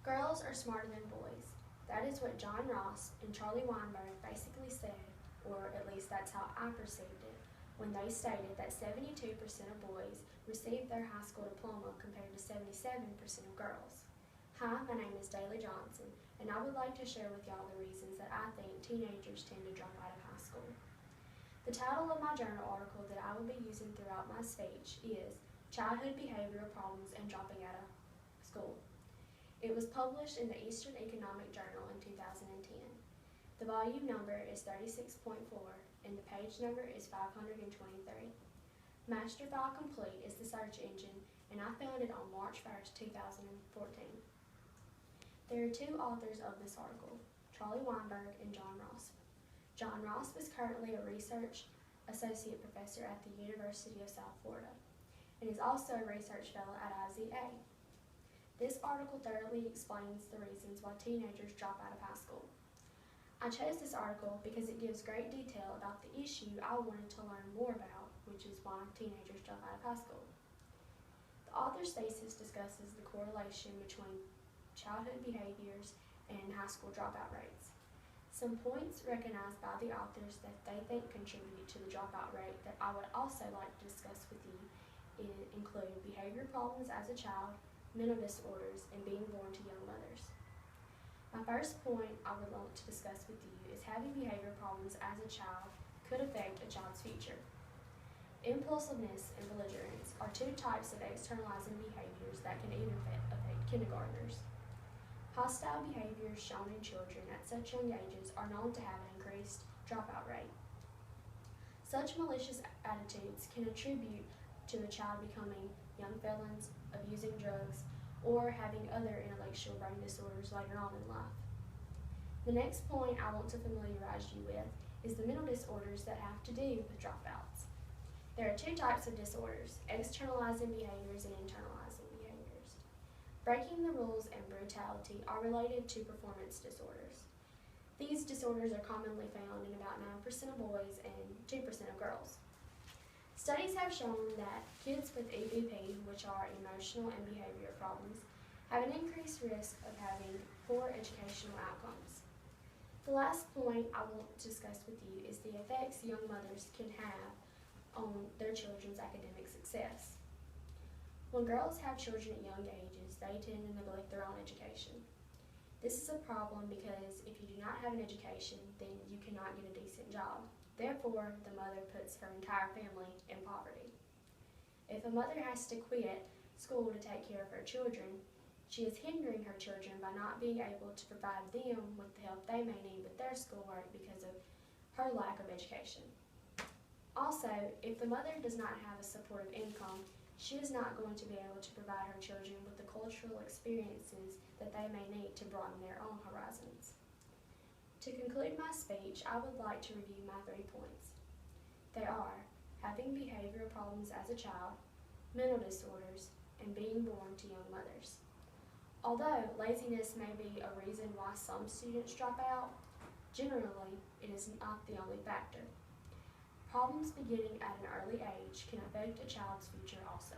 Girls are smarter than boys. That is what John Ross and Charlie Weinberg basically said, or at least that's how I perceived it, when they stated that 72% of boys received their high school diploma compared to 77% of girls. Hi, my name is Daley Johnson, and I would like to share with y'all the reasons that I think teenagers tend to drop out of high school. The title of my journal article that I will be using throughout my speech is Childhood Behavioral Problems and Dropping Out of School. It was published in the Eastern Economic Journal in 2010. The volume number is 36.4 and the page number is 523. Masterfile Complete is the search engine, and I found it on March 1st, 2014. There are two authors of this article, Charlie Weinberg and John Ross. John Ross is currently a research associate professor at the University of South Florida and is also a research fellow at IZA. This article thoroughly explains the reasons why teenagers drop out of high school. I chose this article because it gives great detail about the issue I wanted to learn more about, which is why teenagers drop out of high school. The author's thesis discusses the correlation between childhood behaviors and high school dropout rates. Some points recognized by the authors that they think contribute to the dropout rate that I would also like to discuss with you include behavior problems as a child, mental disorders, and being born to young mothers. My first point I would want to discuss with you is having behavior problems as a child could affect a child's future. Impulsiveness and belligerence are two types of externalizing behaviors that can even affect kindergartners. Hostile behaviors shown in children at such young ages are known to have an increased dropout rate. Such malicious attitudes can attribute to a child becoming young felons, abusing drugs, or having other intellectual brain disorders later on in life. The next point I want to familiarize you with is the mental disorders that have to do with dropouts. There are two types of disorders, externalizing behaviors and internalizing behaviors. Breaking the rules and brutality are related to performance disorders. These disorders are commonly found in about 9% of boys and 2% of girls. Studies have shown that kids with EBP, which are emotional and behavioral problems, have an increased risk of having poor educational outcomes. The last point I want to discuss with you is the effects young mothers can have on their children's academic success. When girls have children at young ages, they tend to neglect their own education. This is a problem because if you do not have an education, then you cannot get a decent job. Therefore, the mother puts her entire family in poverty. If a mother has to quit school to take care of her children, she is hindering her children by not being able to provide them with the help they may need with their schoolwork because of her lack of education. Also, if the mother does not have a supportive income, she is not going to be able to provide her children with the cultural experiences that they may need to broaden their own horizons. To conclude my speech, I would like to review my 3 points. They are having behavioral problems as a child, mental disorders, and being born to young mothers. Although laziness may be a reason why some students drop out, generally it is not the only factor. Problems beginning at an early age can affect a child's future also.